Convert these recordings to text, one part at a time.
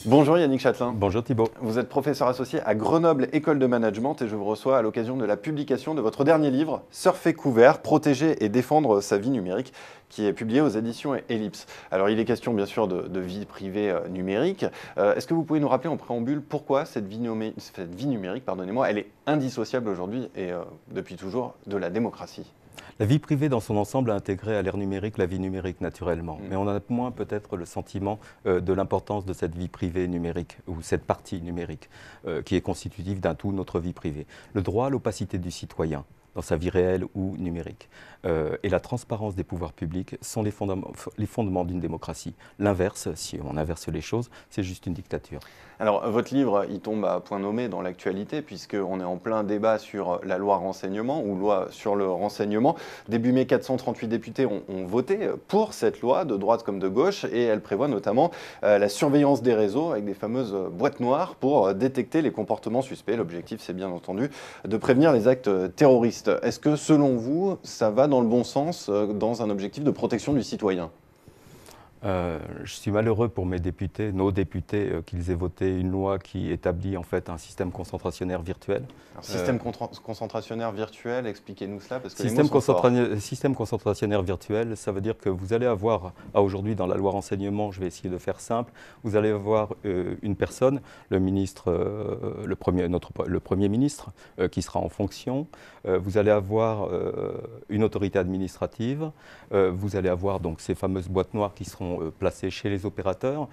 Bonjour Yannick Châtelain. Bonjour Thibault. Vous êtes professeur associé à Grenoble École de Management et je vous reçois à l'occasion de la publication de votre dernier livre, Surfer couvert, protéger et défendre sa vie numérique, qui est publié aux éditions Ellipse. Alors il est question bien sûr de vie privée numérique. Est-ce que vous pouvez nous rappeler en préambule pourquoi cette vie numérique, elle est indissociable aujourd'hui et depuis toujours de la démocratie ? La vie privée dans son ensemble a intégré à l'ère numérique la vie numérique naturellement. Mais on a moins peut-être le sentiment de l'importance de cette vie privée numérique ou cette partie numérique qui est constitutive d'un tout, notre vie privée. Le droit à l'opacité du citoyen dans sa vie réelle ou numérique et la transparence des pouvoirs publics sont les fondements d'une démocratie. L'inverse, si on inverse les choses, c'est juste une dictature. Alors, votre livre, il tombe à point nommé dans l'actualité, puisqu'on est en plein débat sur la loi renseignement, ou loi sur le renseignement. Début mai, 438 députés ont voté pour cette loi, de droite comme de gauche, et elle prévoit notamment la surveillance des réseaux avec des fameuses boîtes noires pour détecter les comportements suspects. L'objectif, c'est bien entendu de prévenir les actes terroristes. Est-ce que, selon vous, ça va dans le bon sens, dans un objectif de protection du citoyen ? Je suis malheureux pour mes députés, nos députés, qu'ils aient voté une loi qui établit en fait un système concentrationnaire virtuel. Alors, système concentrationnaire virtuel, expliquez-nous cela parce que système concentrationnaire virtuel, ça veut dire que vous allez avoir, aujourd'hui dans la loi renseignement, je vais essayer de faire simple, vous allez avoir une personne, le ministre, le Premier ministre, qui sera en fonction, vous allez avoir une autorité administrative, vous allez avoir donc ces fameuses boîtes noires qui seront placés chez les opérateurs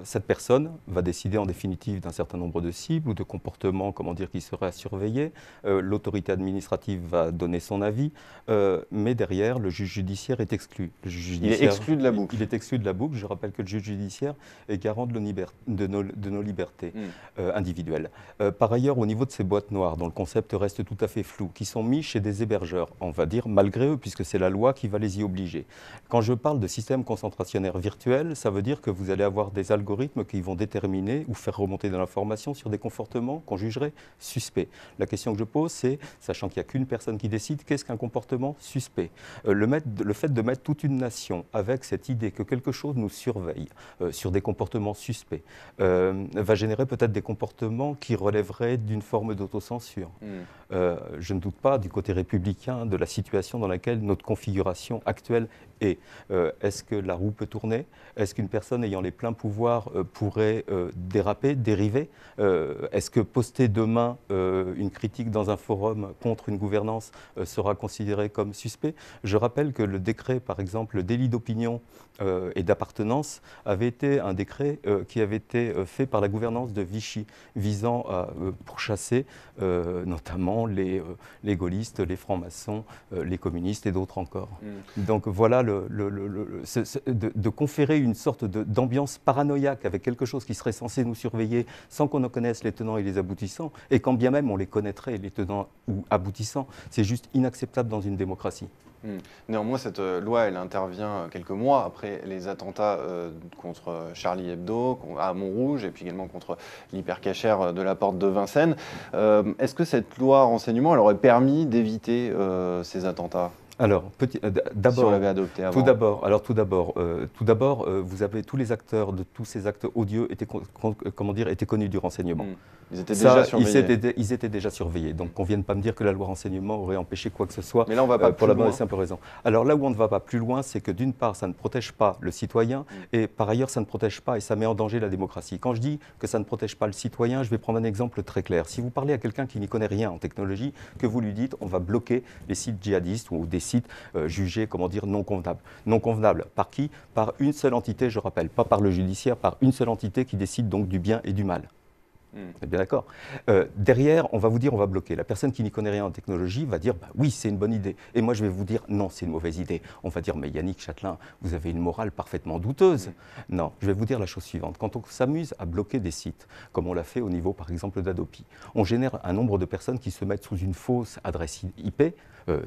cette personne va décider en définitive d'un certain nombre de cibles ou de comportements, qui seraient à surveiller. L'autorité administrative va donner son avis, mais derrière, le juge judiciaire est exclu. Il est exclu de la boucle. Il est exclu de la boucle. Je rappelle que le juge judiciaire est garant de nos libertés individuelles. Par ailleurs, au niveau de ces boîtes noires, dont le concept reste tout à fait flou, qui sont mis chez des hébergeurs, on va dire malgré eux, puisque c'est la loi qui va les y obliger. Quand je parle de système concentrationnaire virtuel, ça veut dire que vous allez avoir des algorithmes qui vont déterminer ou faire remonter de l'information sur des comportements qu'on jugerait suspects. La question que je pose, c'est, sachant qu'il n'y a qu'une personne qui décide, qu'est-ce qu'un comportement suspect ? Le fait de mettre toute une nation avec cette idée que quelque chose nous surveille sur des comportements suspects va générer peut-être des comportements qui relèveraient d'une forme d'autocensure. Je ne doute pas du côté républicain de la situation dans laquelle notre configuration actuelle est. Est-ce que la roue peut tourner ? Est-ce qu'une personne ayant les pleins pouvoirs pourrait déraper, dériver ? Est-ce que poster demain une critique dans un forum contre une gouvernance sera considéré comme suspect ? Je rappelle que le décret, par exemple, le délit d'opinion et d'appartenance avait été un décret qui avait été fait par la gouvernance de Vichy, visant à pourchasser notamment les gaullistes, les francs-maçons, les communistes et d'autres encore. Donc voilà, de conférer une sorte d'ambiance paranoïaque avec quelque chose qui serait censé nous surveiller sans qu'on en connaisse les tenants et les aboutissants, et quand bien même on les connaîtrait, les tenants ou aboutissants, c'est juste inacceptable dans une démocratie. Néanmoins, cette loi, elle intervient quelques mois après les attentats contre Charlie Hebdo, à Montrouge, et puis également contre l'hypercachère de la porte de Vincennes. Est-ce que cette loi renseignement, elle aurait permis d'éviter ces attentats ? Alors, d'abord, si on l'avait adopté avant. Tout d'abord, vous avez tous les acteurs de tous ces actes odieux étaient connus du renseignement. Ils étaient déjà surveillés. Ils étaient déjà surveillés. Donc, qu'on ne vienne pas me dire que la loi renseignement aurait empêché quoi que ce soit. Mais là, on va pas pour la bonne et simple raison. Alors là où on ne va pas plus loin, c'est que d'une part, ça ne protège pas le citoyen, et par ailleurs, ça ne protège pas et ça met en danger la démocratie. Quand je dis que ça ne protège pas le citoyen, je vais prendre un exemple très clair. Si vous parlez à quelqu'un qui n'y connaît rien en technologie, que vous lui dites, on va bloquer les sites djihadistes ou des sites jugés, non convenables. Non convenables. Par qui ? Par une seule entité, je rappelle, pas par le judiciaire, par une seule entité qui décide donc du bien et du mal. Vous êtes bien d'accord ? Derrière, on va vous dire, on va bloquer. La personne qui n'y connaît rien en technologie va dire, oui, c'est une bonne idée. Et moi, je vais vous dire, non, c'est une mauvaise idée. On va dire, mais Yannick Châtelain, vous avez une morale parfaitement douteuse. Non, je vais vous dire la chose suivante. Quand on s'amuse à bloquer des sites, comme on l'a fait au niveau, par exemple, d'Adopi, on génère un nombre de personnes qui se mettent sous une fausse adresse IP,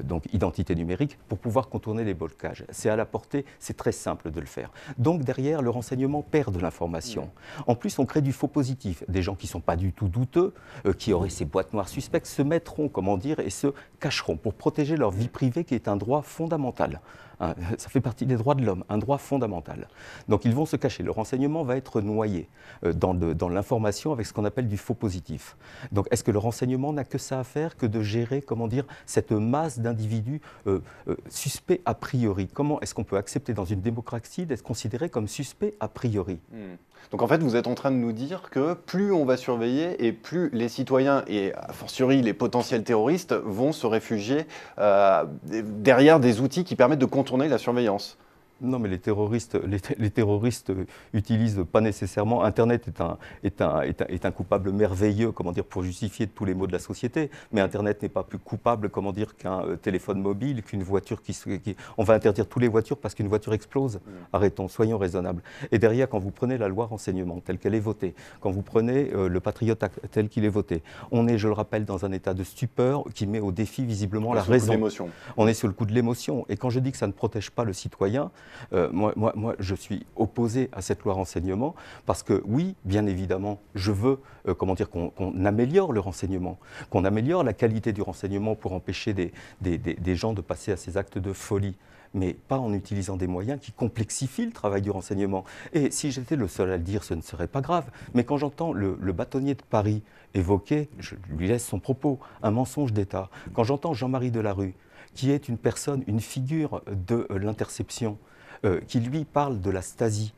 donc identité numérique, pour pouvoir contourner les blocages. C'est à la portée, c'est très simple de le faire. Donc derrière, le renseignement perd de l'information. En plus, on crée du faux positif. Des gens qui ne sont pas du tout douteux, qui auraient ces boîtes noires suspectes, se mettront, et se cacheront pour protéger leur vie privée qui est un droit fondamental. ça fait partie des droits de l'homme, un droit fondamental. Donc ils vont se cacher. Le renseignement va être noyé dans l'information avec ce qu'on appelle du faux positif. Donc est-ce que le renseignement n'a que ça à faire que de gérer, comment dire, cette masse d'individus suspects a priori? Comment est-ce qu'on peut accepter dans une démocratie d'être considéré comme suspect a priori? Donc en fait, vous êtes en train de nous dire que plus on va surveiller et plus les citoyens et a fortiori les potentiels terroristes vont se réfugier derrière des outils qui permettent de contourner la surveillance. Non, mais les terroristes utilisent pas nécessairement. Internet est un coupable merveilleux, comment dire, pour justifier tous les maux de la société. Mais Internet n'est pas plus coupable, comment dire, qu'un téléphone mobile, qu'une voiture On va interdire toutes les voitures parce qu'une voiture explose. Arrêtons, soyons raisonnables. Et derrière, quand vous prenez la loi renseignement telle qu'elle est votée, quand vous prenez le Patriot Act tel qu'il est voté, on est, je le rappelle, dans un état de stupeur qui met au défi visiblement la raison. On est sur le coup de l'émotion. Et quand je dis que ça ne protège pas le citoyen, moi, je suis opposé à cette loi renseignement parce que, oui, bien évidemment, je veux comment dire, qu'on améliore le renseignement, qu'on améliore la qualité du renseignement pour empêcher des gens de passer à ces actes de folie, mais pas en utilisant des moyens qui complexifient le travail du renseignement. Et si j'étais le seul à le dire, ce ne serait pas grave. Mais quand j'entends le bâtonnier de Paris évoquer, je lui laisse son propos, un mensonge d'État, quand j'entends Jean-Marie Delarue, qui est une personne, une figure de l'interception, qui lui parle de la Stasi,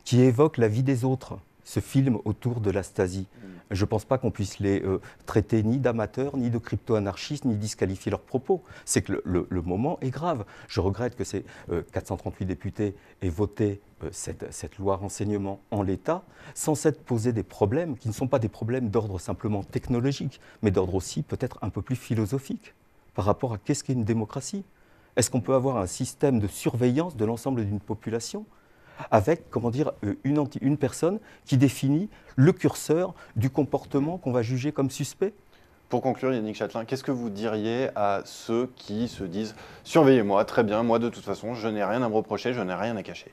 qui évoque la vie des autres, ce film autour de la Stasi. Je ne pense pas qu'on puisse les traiter ni d'amateurs, ni de crypto-anarchistes, ni disqualifier leurs propos. C'est que le moment est grave. Je regrette que ces 438 députés aient voté cette loi renseignement en l'état, sans s'être posé des problèmes qui ne sont pas des problèmes d'ordre simplement technologique, mais d'ordre aussi peut-être un peu plus philosophique par rapport à qu'est-ce qu'est une démocratie. Est-ce qu'on peut avoir un système de surveillance de l'ensemble d'une population avec, comment dire, une personne qui définit le curseur du comportement qu'on va juger comme suspect? Pour conclure, Yannick Chatelain, qu'est-ce que vous diriez à ceux qui se disent « Surveillez-moi, très bien, moi de toute façon, je n'ai rien à me reprocher, je n'ai rien à cacher ».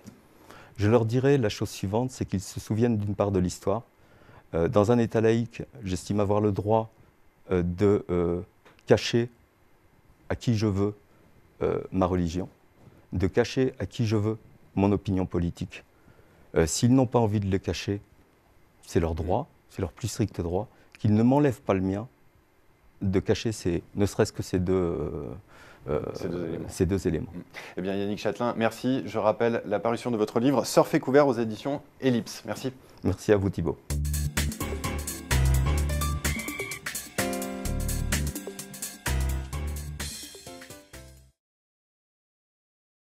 Je leur dirais la chose suivante, c'est qu'ils se souviennent d'une part de l'histoire. Dans un État laïque, j'estime avoir le droit de cacher à qui je veux ma religion, de cacher à qui je veux mon opinion politique. S'ils n'ont pas envie de le cacher, c'est leur droit, c'est leur plus strict droit, qu'ils ne m'enlèvent pas le mien, de cacher ne serait-ce que ces deux éléments. Eh bien, Yannick Chatelain, merci. Je rappelle la parution de votre livre « Surfer couvert » aux éditions Ellipse. Merci. Merci à vous, Thibault.